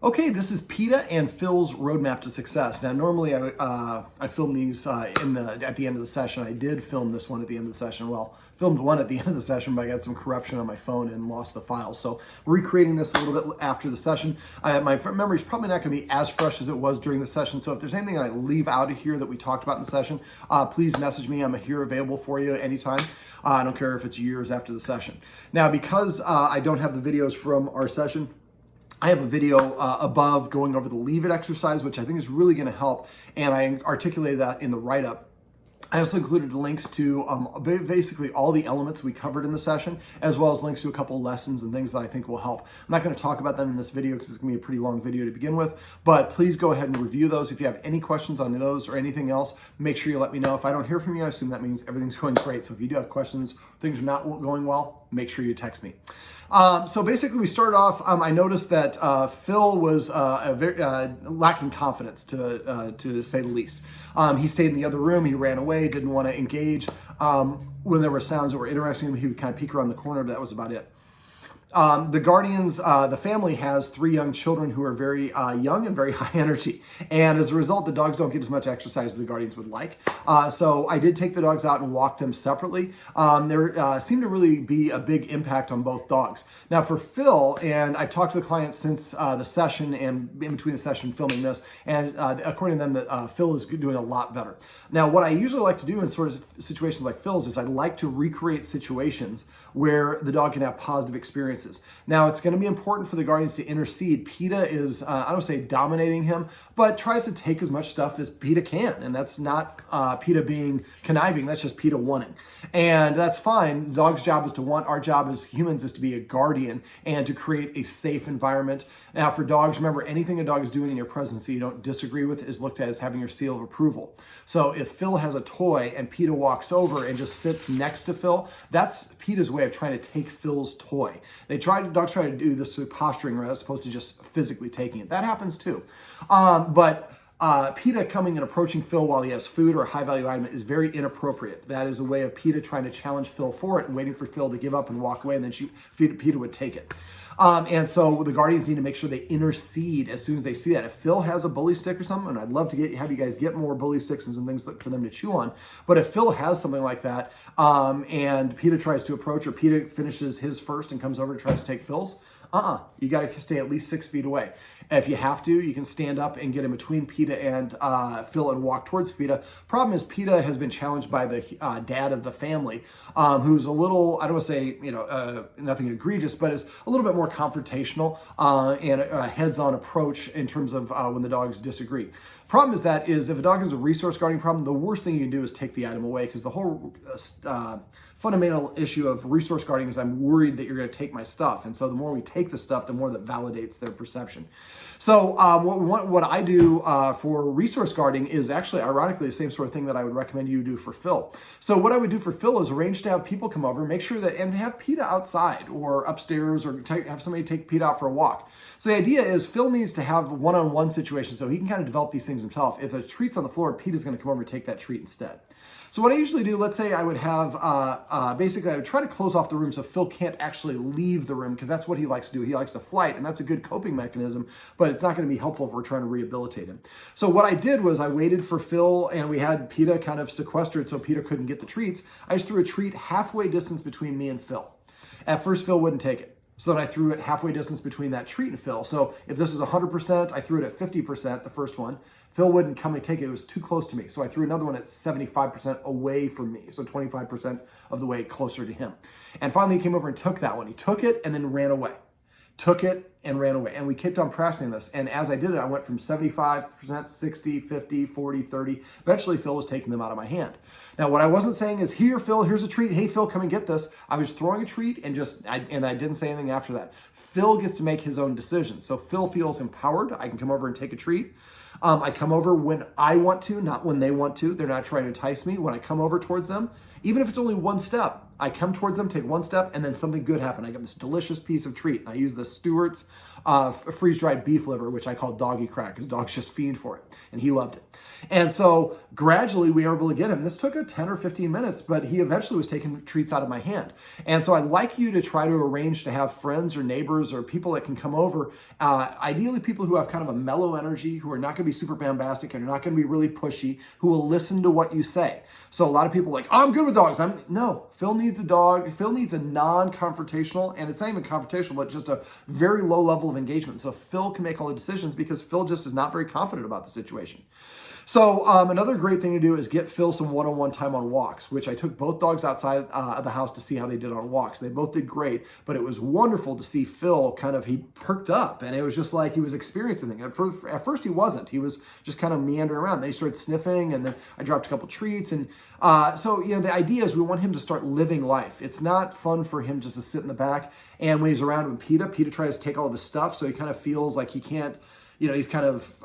Okay, this is Peeta and Phil's Roadmap to Success. Now, normally I film these at the end of the session. I did film this one at the end of the session. Well, filmed one at the end of the session, but I got some corruption on my phone and lost the file. So recreating this a little bit after the session. My memory is probably not going to be as fresh as it was during the session. So if there's anything I leave out of here that we talked about in the session, please message me. I'm here available for you anytime. I don't care if it's years after the session. Now, because I don't have the videos from our session, I have a video above going over the leave it exercise, which I think is really going to help, and I articulated that in the write-up. I also included links to basically all the elements we covered in the session, as well as links to a couple lessons and things that I think will help. I'm not going to talk about them in this video because it's going to be a pretty long video to begin with, but please go ahead and review those. If you have any questions on those or anything else, make sure you let me know. If I don't hear from you, I assume that means everything's going great. So if you do have questions, things are not going well, make sure you text me. So basically we started off, I noticed that Phil was lacking confidence, to say the least. He stayed in the other room, he ran away, didn't want to engage. When there were sounds that were interesting to him, he would kind of peek around the corner, but that was about it. The guardians, the family has 3 young children who are very young and very high energy. And as a result, the dogs don't get as much exercise as the guardians would like. So I did take the dogs out and walk them separately. There seemed to really be a big impact on both dogs. Now for Phil, and I've talked to the client since the session and in between the session filming this, and according to them, Phil is doing a lot better. Now what I usually like to do in sort of situations like Phil's is I like to recreate situations where the dog can have positive experiences. Now, it's going to be important for the guardians to intercede. Peeta is, I don't say dominating him, but tries to take as much stuff as Peeta can. And that's not Peeta being conniving. That's just Peeta wanting. And that's fine. The dog's job is to want. Our job as humans is to be a guardian and to create a safe environment. Now, for dogs, remember, anything a dog is doing in your presence that you don't disagree with is looked at as having your seal of approval. So if Phil has a toy and Peeta walks over and just sits next to Phil, that's Peeta's way of trying to take Phil's toy. Dogs try to do this through posturing as opposed to just physically taking it. That happens too. But Peeta coming and approaching Phil while he has food or a high value item is very inappropriate. That is a way of Peeta trying to challenge Phil for it and waiting for Phil to give up and walk away, and then Peeta would take it. And so the guardians need to make sure they intercede as soon as they see that. If Phil has a bully stick or something, and I'd love to have you guys get more bully sticks and some things for them to chew on, but if Phil has something like that, and Peeta tries to approach, or Peeta finishes his first and comes over and tries to take Phil's, you got to stay at least 6 feet away. If you have to, you can stand up and get in between Peeta and Phil and walk towards Peeta. Problem is, Peeta has been challenged by the dad of the family, who's a little, I don't want to say, nothing egregious, but is a little bit more confrontational and a heads-on approach in terms of when the dogs disagree. Problem is if a dog has a resource guarding problem, the worst thing you can do is take the item away, because the whole fundamental issue of resource guarding is I'm worried that you're going to take my stuff. And so the more we take the stuff, the more that validates their perception. So what I do for resource guarding is actually, ironically, the same sort of thing that I would recommend you do for Phil. So what I would do for Phil is arrange to have people come over, make sure that, and have Peeta outside or upstairs, or have somebody take Peeta out for a walk. So the idea is Phil needs to have one-on-one situations so he can kind of develop these things himself. If a treat's on the floor, Peeta's going to come over and take that treat instead. So what I usually do, let's say I would have, basically I would try to close off the room so Phil can't actually leave the room, because that's what he likes to do. He likes to flight, and that's a good coping mechanism, but it's not going to be helpful if we're trying to rehabilitate him. So what I did was I waited for Phil, and we had Peeta kind of sequestered so Peeta couldn't get the treats. I just threw a treat halfway distance between me and Phil. At first, Phil wouldn't take it. So then I threw it halfway distance between that treat and Phil. So if this is 100%, I threw it at 50%, the first one. Phil wouldn't come and take it. It was too close to me. So I threw another one at 75% away from me. So 25% of the way closer to him. And finally, he came over and took that one. He took it and then ran away. Took it and ran away. And we kept on pressing this. And as I did it, I went from 75%, 60, 50, 40, 30. Eventually, Phil was taking them out of my hand. Now, what I wasn't saying is, here, Phil, here's a treat. Hey, Phil, come and get this. I was throwing a treat and I didn't say anything after that. Phil gets to make his own decisions. So Phil feels empowered. I can come over and take a treat. I come over when I want to, not when they want to. They're not trying to entice me. When I come over towards them, even if it's only one step, I come towards them, take one step, and then something good happened. I get this delicious piece of treat. I use the Stewart's freeze-dried beef liver, which I call doggy crack, because dogs just fiend for it, and he loved it. And so gradually we were able to get him. This took 10 or 15 minutes, but he eventually was taking treats out of my hand. And so I'd like you to try to arrange to have friends or neighbors or people that can come over, ideally people who have kind of a mellow energy, who are not going to be super bombastic and are not going to be really pushy, who will listen to what you say. So a lot of people are like, oh, I'm good with dogs. No, Phil needs a dog. Phil needs a non-confrontational, and it's not even confrontational, but just a very low level of engagement. So Phil can make all the decisions because Phil just is not very confident about the situation. So another great thing to do is get Phil some one-on-one time on walks, which I took both dogs outside of the house to see how they did on walks. They both did great, but it was wonderful to see Phil he perked up, and it was just like he was experiencing things. At first he wasn't. He was just kind of meandering around. They started sniffing, and then I dropped a couple treats. And so, the idea is we want him to start living life. It's not fun for him just to sit in the back. And when he's around with Peeta tries to take all of his stuff, so he kind of feels like he can't, he's kind of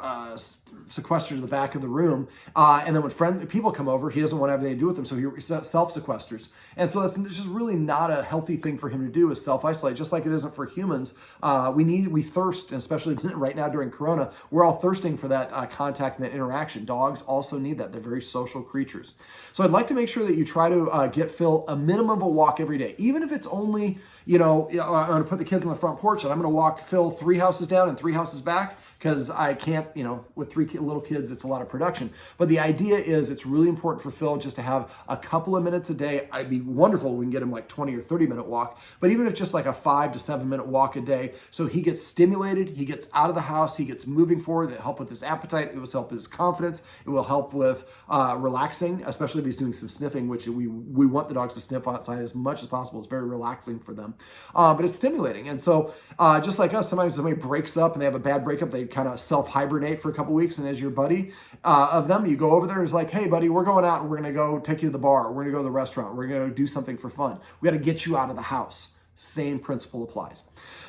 sequestered in the back of the room. And then when people come over, he doesn't want to have anything to do with them, so he self-sequesters. And so that's just really not a healthy thing for him to do, is self-isolate, just like it isn't for humans. We thirst, and especially right now during Corona, we're all thirsting for that contact and that interaction. Dogs also need that. They're very social creatures. So I'd like to make sure that you try to get Phil a minimum of a walk every day, even if it's only, I'm going to put the kids on the front porch and I'm going to walk Phil 3 houses down and 3 houses back, because I can't, with 3 little kids, it's a lot of production. But the idea is it's really important for Phil just to have a couple of minutes a day. It'd be wonderful if we can get him like 20 or 30 minute walk, but even if just like a 5 to 7 minute walk a day, so he gets stimulated, he gets out of the house, he gets moving forward. It'll help with his appetite, it will help with his confidence, it will help with relaxing, especially if he's doing some sniffing, which we want the dogs to sniff outside as much as possible. It's very relaxing for them, but it's stimulating. And so just like us, sometimes somebody breaks up and they have a bad breakup, they kind of self-hibernate for a couple weeks, and as your buddy of them, you go over there and it's like, hey buddy, we're going out and we're going to go take you to the bar, we're going to go to the restaurant, we're going to do something for fun. We got to get you out of the house. Same principle applies.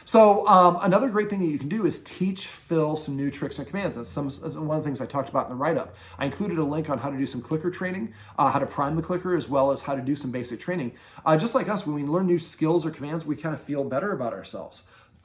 So another great thing that you can do is teach Phil some new tricks and commands. That's one of the things I talked about in the write-up. I included a link on how to do some clicker training, how to prime the clicker, as well as how to do some basic training. Just like us, when we learn new skills or commands, we kind of feel better about ourselves.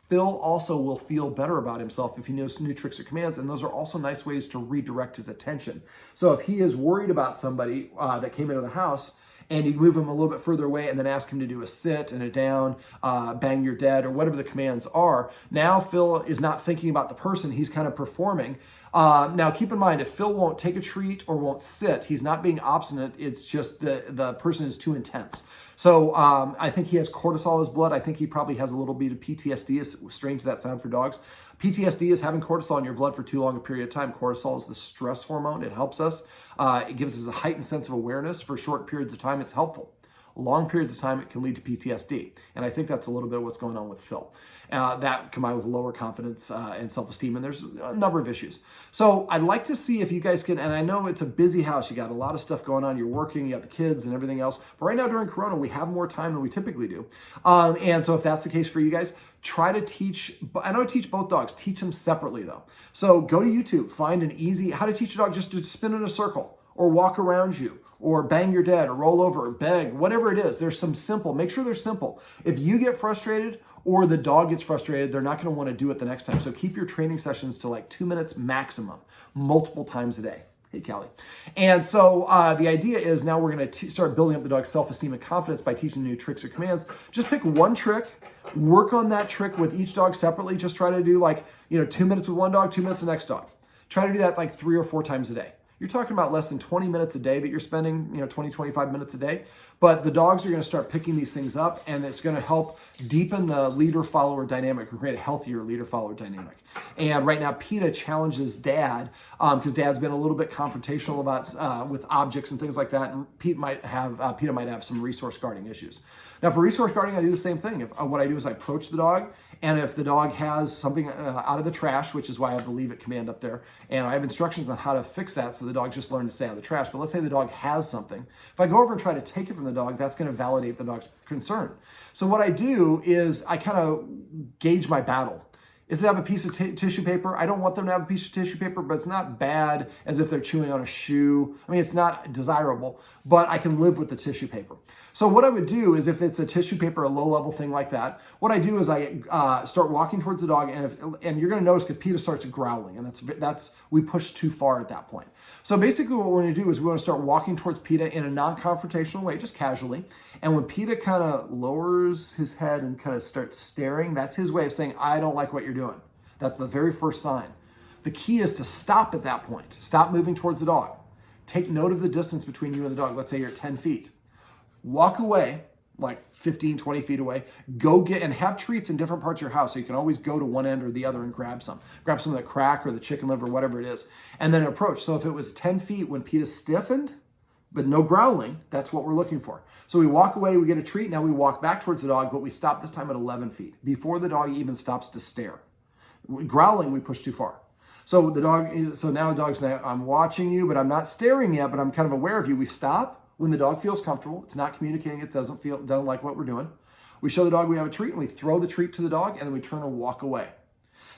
Phil also will feel better about himself if he knows new tricks or commands, and those are also nice ways to redirect his attention. So if he is worried about somebody that came into the house, and you move him a little bit further away and then ask him to do a sit and a down, bang you're dead, or whatever the commands are, now Phil is not thinking about the person, he's kind of performing. Now keep in mind, if Phil won't take a treat or won't sit, he's not being obstinate, it's just the person is too intense. So I think he has cortisol in his blood. I think he probably has a little bit of PTSD, as strange as that sound for dogs. PTSD is having cortisol in your blood for too long a period of time. Cortisol is the stress hormone. It helps us. It gives us a heightened sense of awareness. For short periods of time, it's helpful. Long periods of time, it can lead to PTSD. And I think that's a little bit of what's going on with Phil. That combined with lower confidence and self-esteem, and there's a number of issues. So I'd like to see if you guys can, and I know it's a busy house, you got a lot of stuff going on, you're working, you got the kids and everything else, but right now during Corona, we have more time than we typically do. And so if that's the case for you guys, try to teach, I know I teach both dogs, teach them separately though. So go to YouTube, find an easy, how to teach a dog just to spin in a circle, or walk around you, or bang your dead, or roll over, or beg, whatever it is. There's some simple, make sure they're simple. If you get frustrated or the dog gets frustrated, they're not gonna wanna do it the next time. So keep your training sessions to like 2 minutes maximum, multiple times a day. Hey, Callie. And so the idea is now we're gonna start building up the dog's self-esteem and confidence by teaching new tricks or commands. Just pick one trick, work on that trick with each dog separately. Just try to do 2 minutes with one dog, 2 minutes with the next dog. Try to do that like 3 or 4 times a day. You're talking about less than 20 minutes a day that you're spending, 20, 25 minutes a day. But the dogs are going to start picking these things up, and it's going to help deepen the leader-follower dynamic or create a healthier leader-follower dynamic. And right now, Peeta challenges Dad because Dad's been a little bit confrontational about with objects and things like that. And Peeta might have some resource guarding issues. Now, for resource guarding, I do the same thing. What I do is I approach the dog, and if the dog has something out of the trash, which is why I have the leave it command up there, and I have instructions on how to fix that so the dog just learned to stay out of the trash. But let's say the dog has something. If I go over and try to take it from the dog, that's going to validate the dog's concern. So what I do is I kind of gauge my battle. Is it have a piece of tissue paper? I don't want them to have a piece of tissue paper, but it's not bad as if they're chewing on a shoe. I mean, it's not desirable, but I can live with the tissue paper. So what I would do is if it's a tissue paper, a low-level thing like that, what I do is I start walking towards the dog, and you're going to notice that Peeta starts growling, and that's we push too far at that point. So basically what we're going to do is we want to start walking towards Peeta in a non-confrontational way, just casually. And when Peeta kind of lowers his head and kind of starts staring, that's his way of saying, I don't like what you're doing. That's the very first sign. The key is to stop at that point. Stop moving towards the dog. Take note of the distance between you and the dog. Let's say you're at 10 feet. Walk away, like 15, 20 feet away. Go get, and have treats in different parts of your house, so you can always go to one end or the other and grab some. Grab some of the crack or the chicken liver, whatever it is, and then approach. So if it was 10 feet when Peeta stiffened, but no growling, that's what we're looking for. So we walk away, we get a treat, now we walk back towards the dog, but we stop this time at 11 feet, before the dog even stops to stare. Growling, we push too far. So now the dog's saying, I'm watching you, but I'm not staring yet, but I'm kind of aware of you. We stop when the dog feels comfortable. It's not communicating, it doesn't like what we're doing. We show the dog we have a treat, and we throw the treat to the dog, and then we turn and walk away.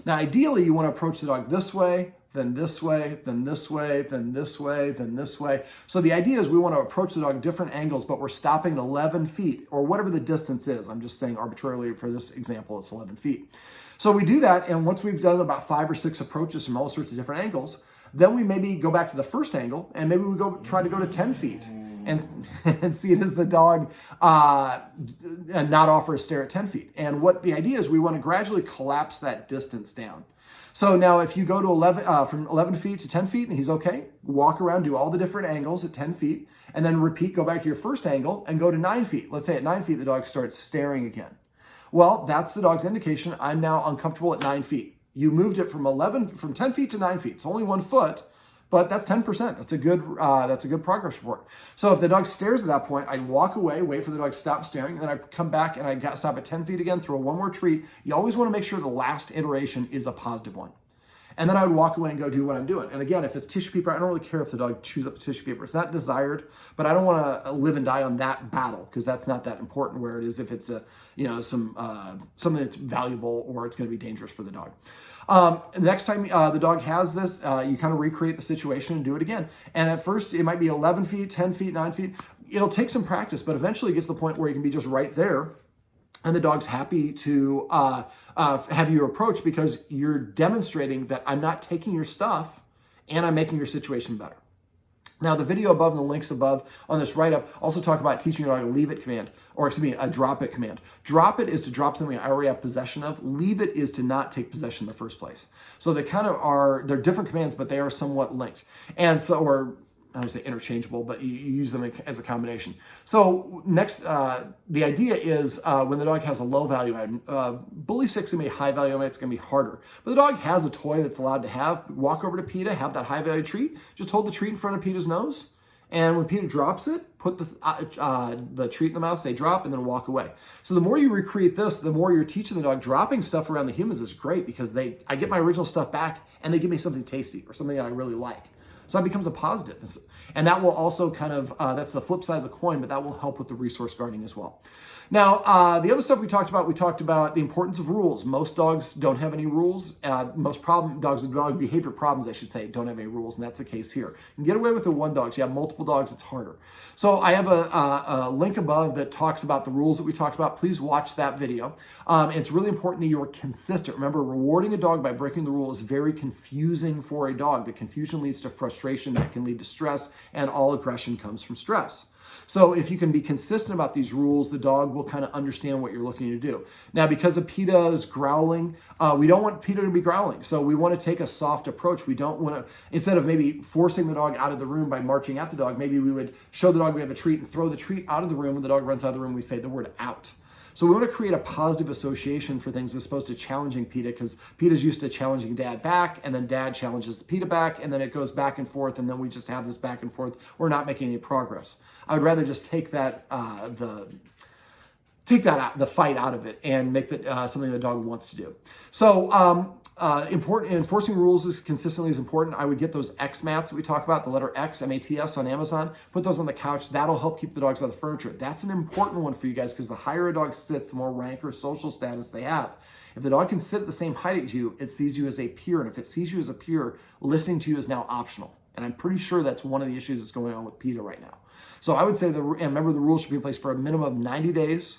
Now, ideally, you want to approach the dog this way, then this way, then this way, then this way, then this way. So the idea is we want to approach the dog different angles, but we're stopping at 11 feet, or whatever the distance is. I'm just saying arbitrarily for this example, it's 11 feet. So we do that, and once we've done about 5 or 6 approaches from all sorts of different angles, then we maybe go back to the first angle, and maybe we try to go to 10 feet. And see it as the dog and not offer a stare at 10 feet. And what the idea is, we want to gradually collapse that distance down. So now if you go to from 11 feet to 10 feet and he's okay, walk around, do all the different angles at 10 feet, and then repeat, go back to your first angle and go to 9 feet. Let's say at 9 feet, the dog starts staring again. Well, that's the dog's indication, I'm now uncomfortable at 9 feet. You moved it from 10 feet to 9 feet. It's only 1 foot. But that's 10%. That's a good progress report. So if the dog stares at that point, I walk away, wait for the dog to stop staring, and then I come back and I stop at 10 feet again, throw one more treat. You always want to make sure the last iteration is a positive one. And then I would walk away and go do what I'm doing. And again, if it's tissue paper, I don't really care if the dog chews up the tissue paper. It's not desired, but I don't want to live and die on that battle, because that's not that important where it is if it's something that's valuable or it's going to be dangerous for the dog. Next time the dog has this, you kind of recreate the situation and do it again. And at first, it might be 11 feet, 10 feet, 9 feet. It'll take some practice, but eventually it gets to the point where you can be just right there. And the dog's happy to have you approach, because you're demonstrating that I'm not taking your stuff and I'm making your situation better. Now, the video above and the links above on this write-up also talk about teaching your dog a leave it command, or a drop it command. Drop it is to drop something I already have possession of. Leave it is to not take possession in the first place. So they're different commands, but they are somewhat linked. And so, or I would say interchangeable, but you use them as a combination. So next, the idea is when the dog has a low value item, bully stick's gonna be a high value item, it's gonna be harder. But the dog has a toy that's allowed to have. Walk over to Peeta, have that high value treat, just hold the treat in front of Peeta's nose. And when Peeta drops it, put the treat in the mouth, say drop, and then walk away. So the more you recreate this, the more you're teaching the dog. Dropping stuff around the humans is great, because I get my original stuff back and they give me something tasty or something that I really like. So that becomes a positive. And that will also kind of, that's the flip side of the coin, but that will help with the resource guarding as well. Now, the other stuff we talked about the importance of rules. Most dogs don't have any rules. Most dogs with dog behavior problems, I should say, don't have any rules, and that's the case here. You can get away with the one dog. So you have multiple dogs, it's harder. So I have a link above that talks about the rules that we talked about. Please watch that video. It's really important that you are consistent. Remember, rewarding a dog by breaking the rule is very confusing for a dog. The confusion leads to frustration, that can lead to stress, and all aggression comes from stress. So if you can be consistent about these rules, the dog will kind of understand what you're looking to do. Now, because of Peeta's growling, we don't want Peeta to be growling. So we want to take a soft approach. We don't want to, instead of maybe forcing the dog out of the room by marching at the dog, maybe we would show the dog we have a treat and throw the treat out of the room. When the dog runs out of the room, we say the word out. So we want to create a positive association for things as opposed to challenging Peeta, because Peeta's used to challenging Dad back, and then Dad challenges Peeta back, and then it goes back and forth, and then we just have this back and forth. We're not making any progress. I would rather just take that the fight out of it and make that something the dog wants to do. So enforcing rules consistently is important. I would get those X mats that we talk about, the letter X, M-A-T-S on Amazon, put those on the couch. That'll help keep the dogs out of the furniture. That's an important one for you guys, because the higher a dog sits, the more rank or social status they have. If the dog can sit at the same height as you, it sees you as a peer. And if it sees you as a peer, listening to you is now optional. And I'm pretty sure that's one of the issues that's going on with Peeta right now. So I would say, and remember, the rules should be in place for a minimum of 90 days,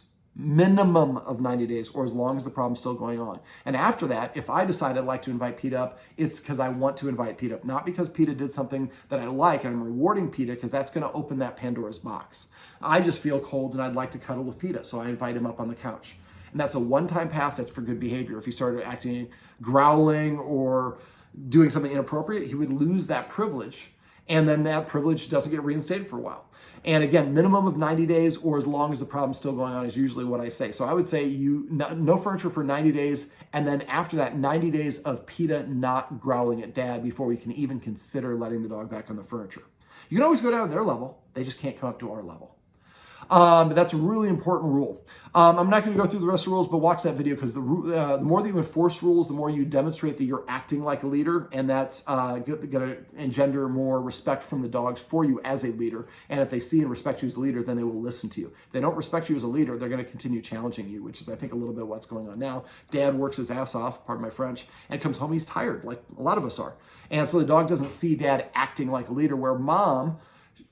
or as long as the problem's still going on. And after that, if I decide I'd like to invite Peeta up, it's because I want to invite Peeta up, not because Peeta did something that I like and I'm rewarding Peeta, because that's going to open that Pandora's box. I just feel cold and I'd like to cuddle with Peeta, so I invite him up on the couch. And that's a one-time pass. That's for good behavior. If he started acting, growling, or doing something inappropriate, he would lose that privilege, and then that privilege doesn't get reinstated for a while. And again, minimum of 90 days or as long as the problem's still going on is usually what I say. So I would say no furniture for 90 days, and then after that, 90 days of Peeta not growling at dad before we can even consider letting the dog back on the furniture. You can always go down to their level. They just can't come up to our level. That's a really important rule. I'm not going to go through the rest of the rules, but watch that video, because the more that you enforce rules, the more you demonstrate that you're acting like a leader, and that's going to engender more respect from the dogs for you as a leader. And if they see and respect you as a leader, then they will listen to you. If they don't respect you as a leader, they're going to continue challenging you, which is, I think, a little bit what's going on now. Dad works his ass off, pardon my French, and comes home, he's tired, like a lot of us are. And so the dog doesn't see dad acting like a leader, where mom,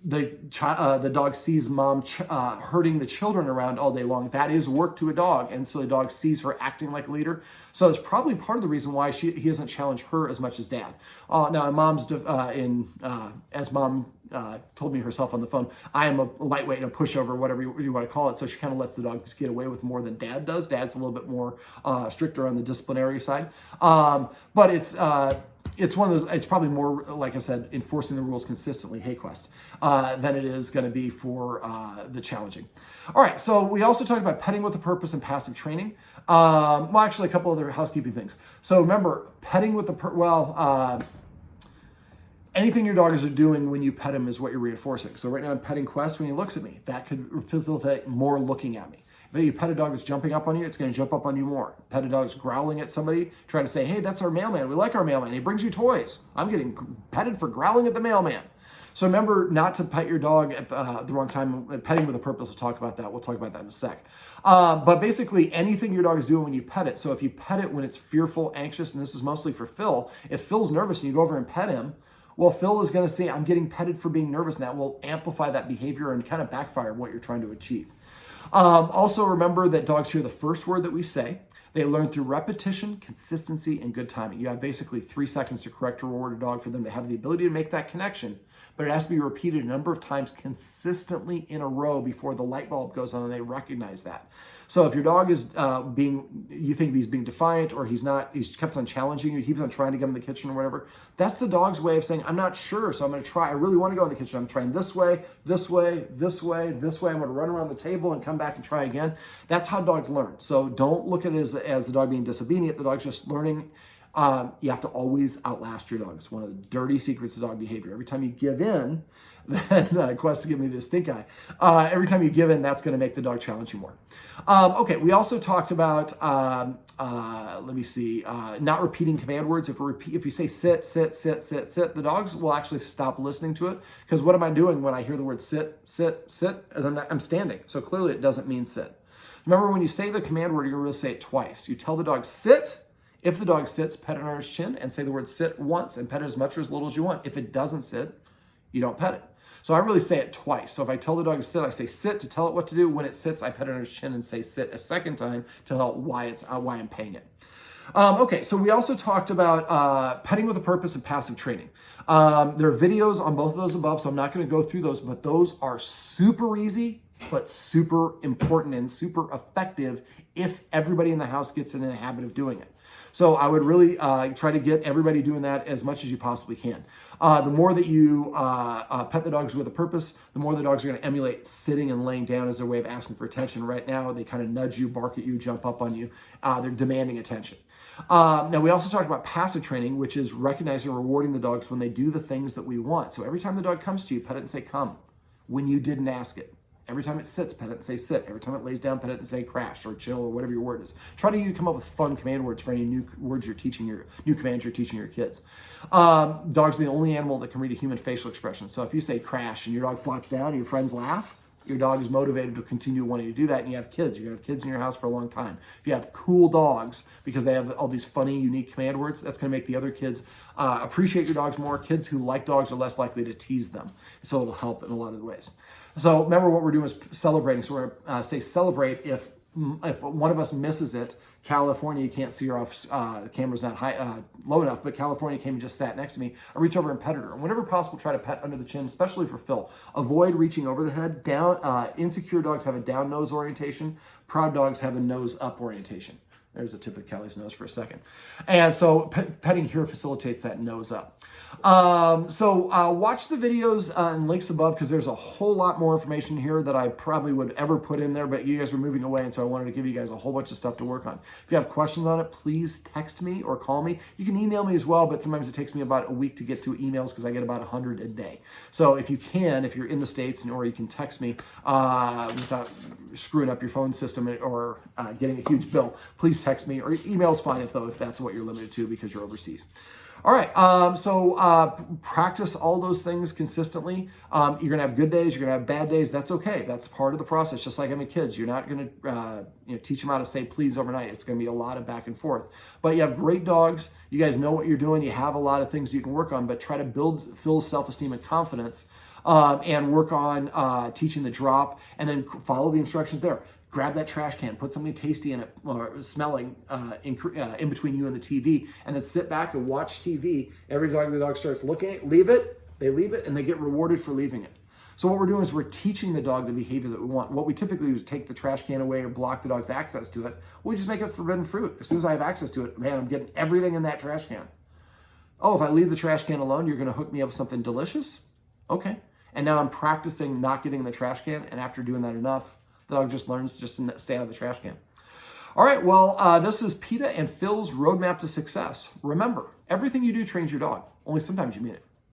the dog sees mom herding the children around all day long. That is work to a dog, and so the dog sees her acting like a leader. So it's probably part of the reason why he doesn't challenge her as much as dad. Now, mom's as mom told me herself on the phone, I am a lightweight and a pushover, whatever you want to call it. So she kind of lets the dogs get away with more than dad does. Dad's a little bit more stricter on the disciplinary side, but it's one of those, it's probably more, like I said, enforcing the rules consistently, hey Quest, than it is going to be for the challenging. All right, so we also talked about petting with a purpose and passive training. Well, actually, a couple other housekeeping things. So remember, petting with anything your dog is doing when you pet him is what you're reinforcing. So right now I'm petting Quest when he looks at me. That could facilitate more looking at me. If you pet a dog that's jumping up on you, it's going to jump up on you more. Pet a dog that's growling at somebody, trying to say, hey, that's our mailman. We like our mailman. He brings you toys. I'm getting petted for growling at the mailman. So remember not to pet your dog at the wrong time. Petting with a purpose, we'll talk about that. We'll talk about that in a sec. But basically, anything your dog is doing when you pet it. So if you pet it when it's fearful, anxious, and this is mostly for Phil, if Phil's nervous and you go over and pet him, well, Phil is going to say, I'm getting petted for being nervous, and that will amplify that behavior and kind of backfire what you're trying to achieve. Also remember that dogs hear the first word that we say. They learn through repetition, consistency, and good timing. You have basically 3 seconds to correct or reward a dog for them to have the ability to make that connection, but it has to be repeated a number of times consistently in a row before the light bulb goes on and they recognize that. So if your dog is you think he's being defiant, or he's kept on challenging you, he keeps on trying to get in the kitchen or whatever, that's the dog's way of saying, I'm not sure, so I'm going to try. I really want to go in the kitchen. I'm trying this way, this way, this way, this way. I'm going to run around the table and come back and try again. That's how dogs learn. So don't look at it as the dog being disobedient. The dog's just learning. You have to always outlast your dog. It's one of the dirty secrets of dog behavior. Every time you give in, then Quest give me this stink eye. Every time you give in, that's going to make the dog challenge you more. Okay, we also talked about, let me see, not repeating command words. If you say sit, sit, sit, sit, sit, the dogs will actually stop listening to it. Because what am I doing when I hear the word sit, sit, sit? As I'm standing. So clearly it doesn't mean sit. Remember, when you say the command word, you're going to say it twice. You tell the dog sit. If the dog sits, pet it on his chin and say the word sit once and pet it as much or as little as you want. If it doesn't sit, you don't pet it. So I really say it twice. So if I tell the dog to sit, I say sit to tell it what to do. When it sits, I pet it on his chin and say sit a second time to tell it why I'm paying it. Okay, so we also talked about petting with a purpose and passive training. There are videos on both of those above, so I'm not going to go through those, but those are super easy, but super important and super effective if everybody in the house gets in a habit of doing it. So I would really try to get everybody doing that as much as you possibly can. The more that you pet the dogs with a purpose, the more the dogs are going to emulate sitting and laying down as their way of asking for attention. Right now, they kind of nudge you, bark at you, jump up on you. They're demanding attention. Now, we also talked about passive training, which is recognizing and rewarding the dogs when they do the things that we want. So every time the dog comes to you, pet it and say, come, when you didn't ask it. Every time it sits, pet it and say sit. Every time it lays down, pet it and say crash or chill or whatever your word is. Try to come up with fun command words for any new words you're teaching new commands you're teaching your kids. Dogs are the only animal that can read a human facial expression. So if you say crash and your dog flops down and your friends laugh, your dog is motivated to continue wanting to do that, and you have kids. You're going to have kids in your house for a long time. If you have cool dogs, because they have all these funny, unique command words, that's going to make the other kids appreciate your dogs more. Kids who like dogs are less likely to tease them. So it'll help in a lot of ways. So remember, what we're doing is celebrating. So we're going to say celebrate if one of us misses it. California, you can't see her off, the camera's not high, low enough, but California came and just sat next to me. I reach over and petted her. And whenever possible, try to pet under the chin, especially for Phil. Avoid reaching over the head. Down. Insecure dogs have a down nose orientation. Proud dogs have a nose up orientation. There's a tip of Kelly's nose for a second. And so petting here facilitates that nose up. Watch the videos and links above, because there's a whole lot more information here that I probably would ever put in there, but you guys were moving away, and so I wanted to give you guys a whole bunch of stuff to work on. If you have questions on it, please text me or call me. You can email me as well, but sometimes it takes me about a week to get to emails because I get about 100 a day. So if you're in the States, or you can text me without screwing up your phone system or getting a huge bill, please text me, or email's fine if that's what you're limited to because you're overseas. All right, practice all those things consistently. You're going to have good days, you're going to have bad days. That's okay. That's part of the process, just like having kids. You're not going to teach them how to say please overnight. It's going to be a lot of back and forth. But you have great dogs. You guys know what you're doing. You have a lot of things you can work on, but try to build Phil's self-esteem and confidence and work on teaching the drop, and then follow the instructions there. Grab that trash can, put something tasty in it, or smelling in between you and the TV, and then sit back and watch TV. Every time the dog starts looking at it, they leave it, and they get rewarded for leaving it. So what we're doing is we're teaching the dog the behavior that we want. What we typically do is take the trash can away or block the dog's access to it. We just make it forbidden fruit. As soon as I have access to it, man, I'm getting everything in that trash can. Oh, if I leave the trash can alone, you're going to hook me up with something delicious? Okay. And now I'm practicing not getting in the trash can, and after doing that enough, the dog just learns just to stay out of the trash can. All right, well, this is Peeta and Phil's Roadmap to Success. Remember, everything you do trains your dog, only sometimes you mean it.